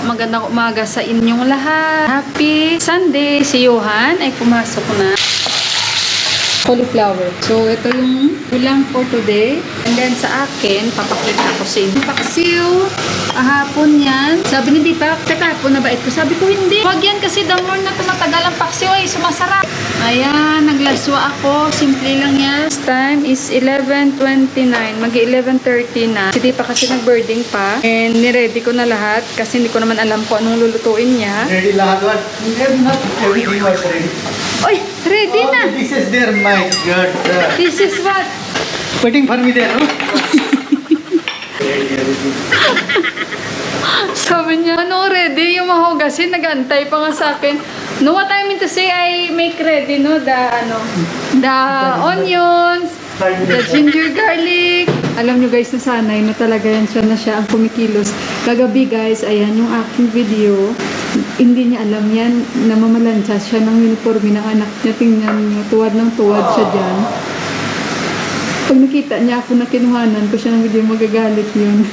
magandang umaga sa inyong lahat. Happy Sunday! Si Johan ay pumasok na. Cauliflower. So, ito yung ulam for today. And then sa akin, papakita ko sa inyo. Paksiw. Ahapon yan. Sabi ni Deepak, kakapon na ba ito? Sabi ko, hindi. Huwag yan kasi the more na tumatagal ang paksiw ay sumasarap. Ayan, naglaswa ako. Simple lang yan. This time is 11:29. Mag-11:30 na. Si Deepak kasi nag-birding pa. And niready ko na lahat kasi hindi ko naman alam kung anong lulutuin niya. Ready lahat one. Not everything was ready. Oy, ready All na. the dishes there, my God. This is what? Waiting for me there, no? Sabi niya, no, ready yung mahugasin. Nag-antay pa nga sa akin. No, what I mean to say, I make ready, no, the onions, the ginger garlic. Alam nyo guys, nasanay na talaga yan siya ang kumikilos. Kagabi guys, ayan yung aking video. Hindi niya alam yan, namamalansya siya ng uniforme ng anak niya. Tingnan niyo, tuwad ng tuwad siya dyan. Pag nakita niya ako na kinuhanan ko siya ng video, magagalit yun.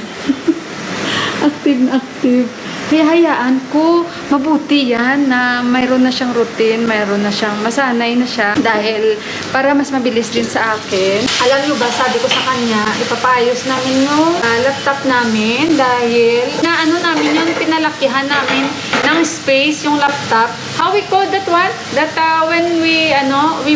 Active na active. Kaya hayaan ko, mabuti yan na mayroon na siyang routine, mayroon na siyang masanay na siya dahil para mas mabilis din sa akin. Alam niyo ba, sabi ko sa kanya, ipapayos namin yung laptop namin dahil na ano namin yun, pinalakihan namin ng space yung laptop. How we call that one? That when we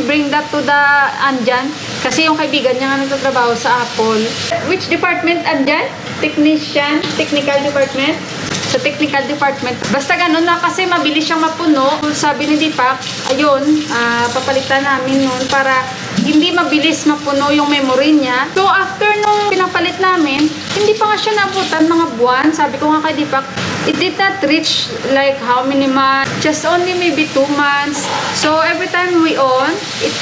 bring that to the andyan. Kasi yung kaibigan niya nga nagtatrabaho sa Apple. Which department andyan? Technician? Technical department? Sa technical department. Basta ganun na kasi mabilis siyang mapuno. Sabi ni Deepak, ayun, papalitan namin nun para hindi mabilis mapuno yung memory niya. So after nung pinapalit namin, hindi pa nga siya nabutan mga buwan. Sabi ko nga kay Deepak, it did not reach like how many months, just only maybe 2 months. So every time we on, it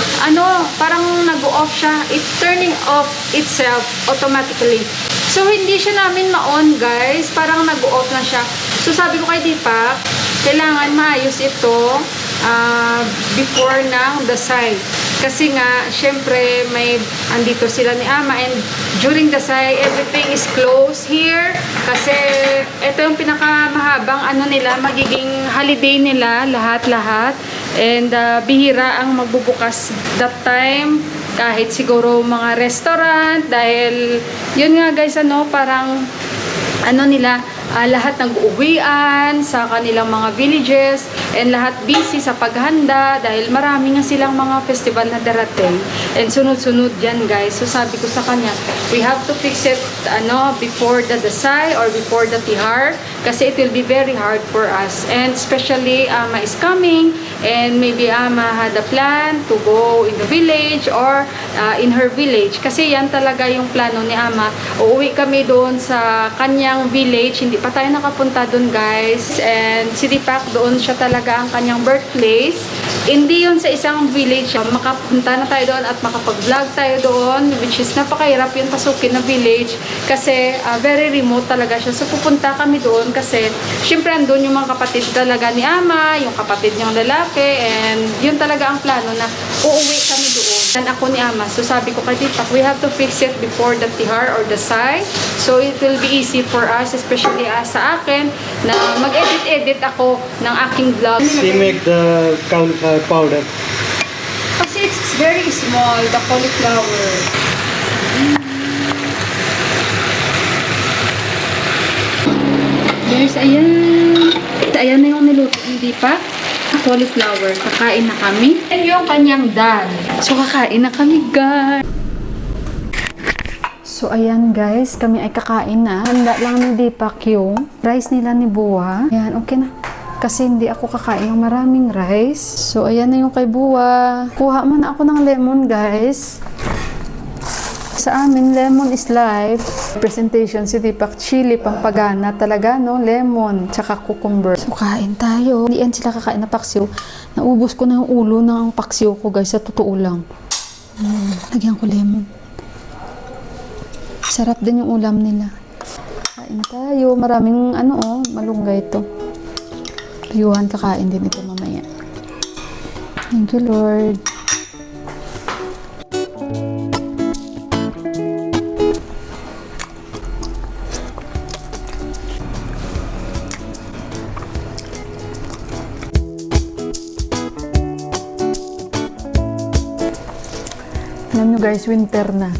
parang nag-off siya, it's turning off itself automatically. So hindi siya namin ma-on guys, parang nag-off na siya. So sabi ko kay Deepak, kailangan maayos ito before ng dasay. Kasi nga, syempre, andito sila ni Ama and during dasay, everything is closed here. Kasi ito yung pinakamahabang nila, magiging holiday nila, lahat-lahat. And bihira ang magbubukas that time. Kahit siguro mga restaurant, dahil yun nga guys, parang nila, lahat nag-uuwian sa kanilang mga villages and lahat busy sa paghanda dahil marami nga silang mga festival na darating and sunod-sunod yan guys. So sabi ko sa kanya, we have to fix it before the dasay or before the tihar kasi it will be very hard for us, and especially Ama is coming and maybe Ama had a plan to go in the village or in her village kasi yan talaga yung plano ni Ama. Uuwi kami doon sa kanyang village, hindi pa tayo nakapunta doon guys, and si Deepak doon siya talaga ang kanyang birthplace. Hindi yun sa isang village, makapunta na tayo doon at makapag-vlog tayo doon, which is napakahirap yung pasukin na village kasi very remote talaga siya. So pupunta kami doon kasi syempre andun yung mga kapatid talaga ni Ama, yung kapatid niyang lalaki, and yun talaga ang plano na uuwi kami doon. And ako ni Ama, so sabi ko kay Deepak, we have to fix it before the tihar or the sai, so it will be easy for us, especially sa akin na mag-edit ako ng aking vlog. She make the cauliflower powder. Kasi it's very small, the cauliflower. Guys, ayan. Ayan na yung niluto ni Deepak. Cauliflower. Kakain na kami. And yung kanyang dal. So, kakain na kami, guys. So, ayan guys, kami ay kakain na. Handa lang ni Deepak yung rice nila ni Buwa. Ayan, okay na. Kasi hindi ako kakain ng maraming rice. So, ayan na yung kay Buwa. Kuha man ako ng lemon, guys. Sa amin, lemon is life. Presentation si Deepak, chili, pampagana talaga, no? Lemon, tsaka cucumber. So, kain tayo. Hindi yan sila kakain na paksiw. Naubos ko na yung ulo ng paksiw ko, guys. Sa totoo lang. Lagyan ko lemon. Sarap din yung ulam nila. Kain tayo. Maraming malunggay ito. Yuhan, kakain din ito mamaya. Thank you, Lord. Tignan nyo guys, winter na.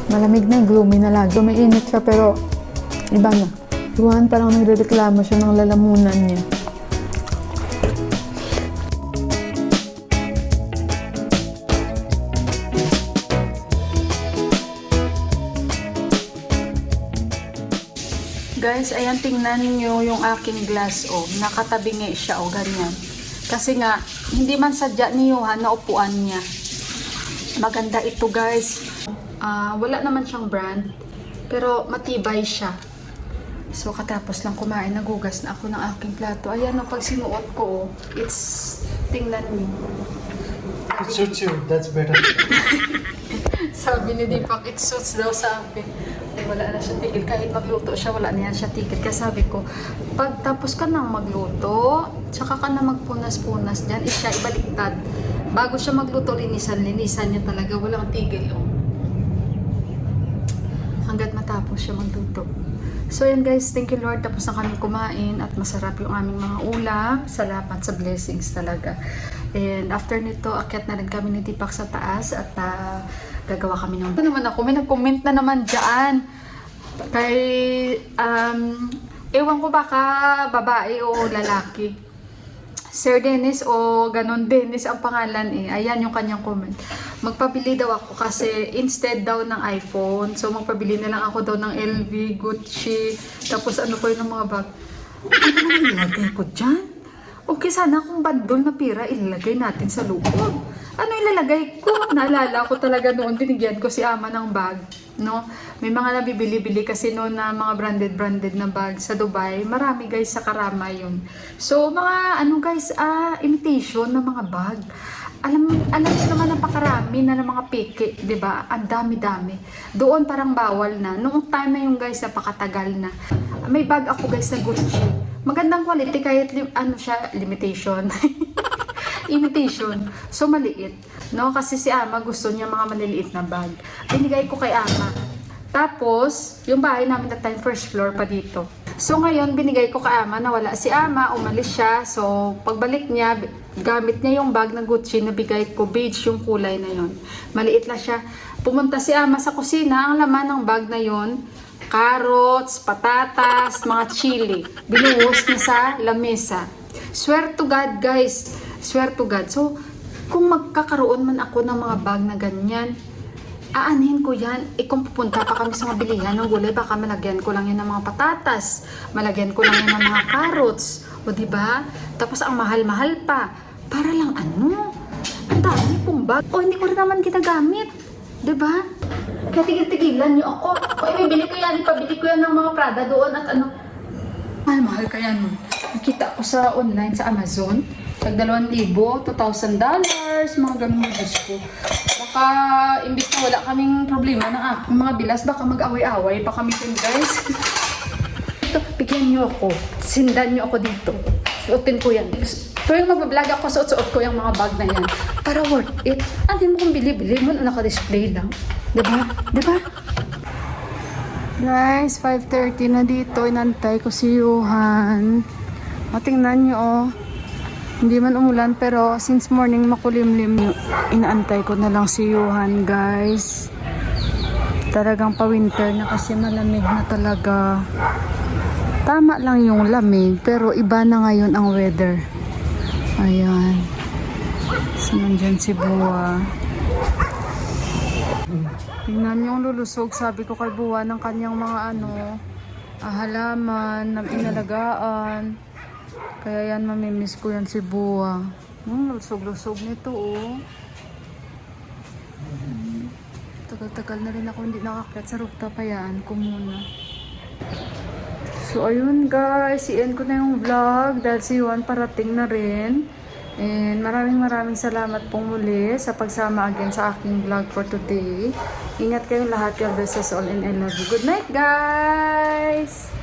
Malamig na, gloomy na lagi. Umiinit siya pero iba na. Juan parang nagrereklamo siya ng lalamunan niya. Guys, ayan, tingnan niyo yung aking glass, oh. Nakatabingi siya, oh, ganyan. Kasi nga, hindi man sadya ni Johan na upuan niya. Maganda ito, guys. Wala naman siyang brand, pero matibay siya. So, katapos lang kumain, nagugas na ako ng aking plato. Ayan, oh, pag sinuot ko, oh, it's, tingnan niyo. It suits you. That's better. Sabi ni Deepak, it suits daw sa akin. Wala na siya tigil. Kahit magluto siya, wala na yan siya tigil. Kaya sabi ko, pag tapos ka nang magluto, tsaka ka na magpunas-punas dyan, siya ibaliktad. Bago siya magluto, linisan niya talaga. Walang tigil. Oh. Hanggat matapos siya magluto. So yan guys, thank you Lord. Tapos na kami kumain at masarap yung aming mga ulam. Salamat sa blessings talaga. And after nito, akyat na rin kami ni Deepak sa taas at gagawa kami ng... Ito naman ako, may nag-comment na naman dyan. Kay, ewan ko baka babae o lalaki. Sir Dennis o ganon Dennis ang pangalan eh. Ayan yung kanyang comment. Magpabili daw ako kasi instead daw ng iPhone. So magpabili na lang ako daw ng LV, Gucci, tapos ano pa yun ng mga bag. Ano naman ilagay ko dyan? Okay, sana kung bandol na pira, ilalagay natin sa loob. Ano ilalagay ko? Naalala ko talaga noon, binigyan ko si ama ng bag. No? May mga nabibili-bili kasi noon na mga branded na bag sa Dubai. Marami guys sa Karama yun. So, mga ano guys, imitation ng mga bag. Alam niyo naman napakarami na ng mga peke, 'di ba? Ang dami-dami. Doon parang bawal na. Noong time na yung guys, napakatagal na. May bag ako guys na Gucci. Magandang quality kahit ano siya, limitation. Imitation. So maliit, no? Kasi si ama gusto niya mga maliliit na bag. Binigay ko kay ama. Tapos, yung bahay namin that time first floor pa dito. So ngayon binigay ko kay ama na wala si ama, umalis siya. So pagbalik niya, gamit niya yung bag ng Gucci na bigay ko, beige yung kulay na yon. Maliit lang siya. Pumunta si ama sa kusina, ang laman ng bag na yon, carrots, patatas, mga chili. Binuhos niya sa lamesa. Swear to God guys, swear to God. So kung magkakaroon man ako ng mga bag na ganyan, aanhin ko yan. Kung pupunta pa kami sa mabilihan ng gulay, baka malagyan ko lang yan ng mga patatas, malagyan ko lang yan ng mga carrots, o diba? Tapos ang mahal-mahal pa. Para lang ano? Ang dami pong bag. O hindi ko rin naman ginagamit. Diba? Kaya tigil-tigilan niyo ako. O ibibili ko yan, ipabili ko yan ng mga Prada doon at ano. Mahal-mahal kaya nun. Nakita ko sa online, sa Amazon. Tag 2,000, $2,000, mga ganun mo, Diyos ko. Baka, imbis na wala kaming problema ng aking mga bilas, baka mag-away-away pa kami dun, guys. Ito, bigyan niyo ako. Sindan niyo ako dito. Suotin ko yan. Tuwing mag-vlog ako, suot-suot ko yung mga bag na yan. Para worth it. Hindi mo kong bili-bili mo, naka-display lang. Diba? Diba? Guys, 5:30 na dito. Inantay ko si Johan. O, tingnan niyo, oh. Hindi man umulan pero since morning makulimlim, inaantay ko na lang si Johan guys. Talagang pa-winter na kasi malamig na talaga. Tama lang yung lamig pero iba na ngayon ang weather. Ayan. So nandyan si Buwa. Tingnan yung lulusog, sabi ko kay Buwa ng kanyang mga halaman na inalagaan. Kaya yan, mamimiss ko yan si Buwa. Lusog-lusog nito, oh. Tagal-tagal na rin ako hindi nakakyat sa rooftop. Hayaan ko muna. So, ayun guys. I-end ko na yung vlog dahil si Juan parating na rin. And maraming salamat pong muli sa pagsama again sa aking vlog for today. Ingat kayong lahat. God bless us all and I love you. Good night, guys!